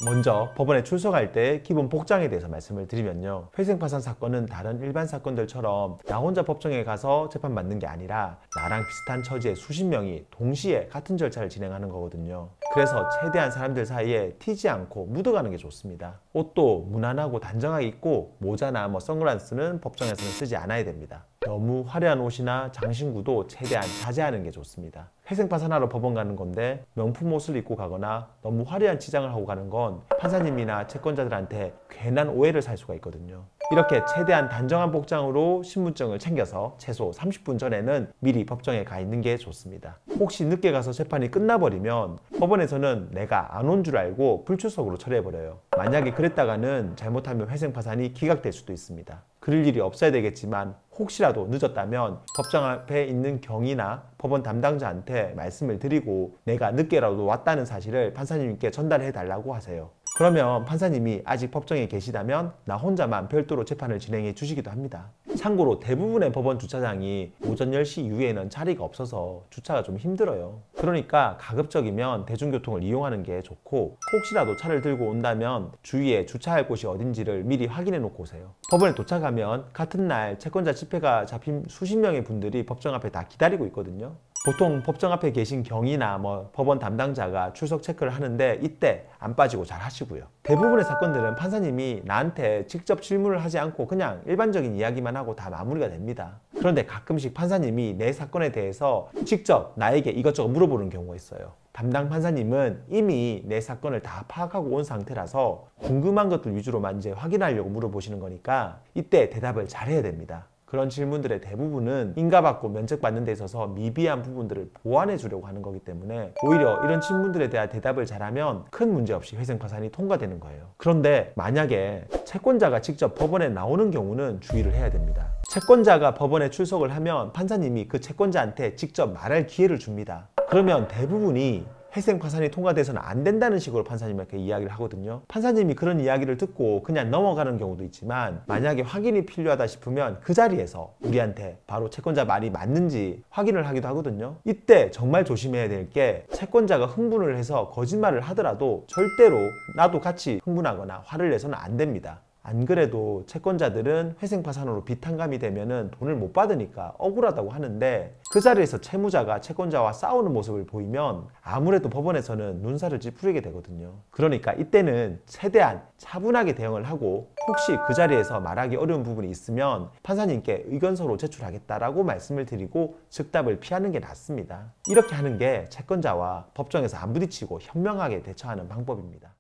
먼저 법원에 출석할 때 기본 복장에 대해서 말씀을 드리면요, 회생파산 사건은 다른 일반 사건들처럼 나 혼자 법정에 가서 재판받는 게 아니라 나랑 비슷한 처지의 수십 명이 동시에 같은 절차를 진행하는 거거든요. 그래서 최대한 사람들 사이에 튀지 않고 묻어가는 게 좋습니다. 옷도 무난하고 단정하게 입고 모자나 선글라스는 법정에서는 쓰지 않아야 됩니다. 너무 화려한 옷이나 장신구도 최대한 자제하는 게 좋습니다. 회생파산하러 법원 가는 건데 명품 옷을 입고 가거나 너무 화려한 치장을 하고 가는 건 판사님이나 채권자들한테 괜한 오해를 살 수가 있거든요. 이렇게 최대한 단정한 복장으로 신분증을 챙겨서 최소 30분 전에는 미리 법정에 가 있는 게 좋습니다. 혹시 늦게 가서 재판이 끝나버리면 법원에서는 내가 안 온 줄 알고 불출석으로 처리해버려요. 만약에 그랬다가는 잘못하면 회생파산이 기각될 수도 있습니다. 그럴 일이 없어야 되겠지만 혹시라도 늦었다면 법정 앞에 있는 경위나 법원 담당자한테 말씀을 드리고 내가 늦게라도 왔다는 사실을 판사님께 전달해 달라고 하세요. 그러면 판사님이 아직 법정에 계시다면 나 혼자만 별도로 재판을 진행해 주시기도 합니다. 참고로 대부분의 법원 주차장이 오전 10시 이후에는 자리가 없어서 주차가 좀 힘들어요. 그러니까 가급적이면 대중교통을 이용하는 게 좋고, 혹시라도 차를 들고 온다면 주위에 주차할 곳이 어딘지를 미리 확인해 놓고 오세요. 법원에 도착하면 같은 날 채권자 집회가 잡힌 수십 명의 분들이 법정 앞에 다 기다리고 있거든요. 보통 법정 앞에 계신 경위나 법원 담당자가 출석 체크를 하는데 이때 안 빠지고 잘 하시고요. 대부분의 사건들은 판사님이 나한테 직접 질문을 하지 않고 그냥 일반적인 이야기만 하고 다 마무리가 됩니다. 그런데 가끔씩 판사님이 내 사건에 대해서 직접 나에게 이것저것 물어보는 경우가 있어요. 담당 판사님은 이미 내 사건을 다 파악하고 온 상태라서 궁금한 것들 위주로만 이제 확인하려고 물어보시는 거니까 이때 대답을 잘 해야 됩니다. 그런 질문들의 대부분은 인가받고 면책받는 데 있어서 미비한 부분들을 보완해 주려고 하는 거기 때문에 오히려 이런 질문들에 대한 대답을 잘하면 큰 문제 없이 회생파산이 통과되는 거예요. 그런데 만약에 채권자가 직접 법원에 나오는 경우는 주의를 해야 됩니다. 채권자가 법원에 출석을 하면 판사님이 그 채권자한테 직접 말할 기회를 줍니다. 그러면 대부분이 회생파산이 통과돼서는 안 된다는 식으로 판사님한테 이야기를 하거든요. 판사님이 그런 이야기를 듣고 그냥 넘어가는 경우도 있지만 만약에 확인이 필요하다 싶으면 그 자리에서 우리한테 바로 채권자 말이 맞는지 확인을 하기도 하거든요. 이때 정말 조심해야 될 게, 채권자가 흥분을 해서 거짓말을 하더라도 절대로 나도 같이 흥분하거나 화를 내서는 안 됩니다. 안 그래도 채권자들은 회생파산으로 비탄감이 되면은 돈을 못 받으니까 억울하다고 하는데, 그 자리에서 채무자가 채권자와 싸우는 모습을 보이면 아무래도 법원에서는 눈살을 찌푸리게 되거든요. 그러니까 이때는 최대한 차분하게 대응을 하고, 혹시 그 자리에서 말하기 어려운 부분이 있으면 판사님께 의견서로 제출하겠다라고 말씀을 드리고 즉답을 피하는 게 낫습니다. 이렇게 하는 게 채권자와 법정에서 안 부딪히고 현명하게 대처하는 방법입니다.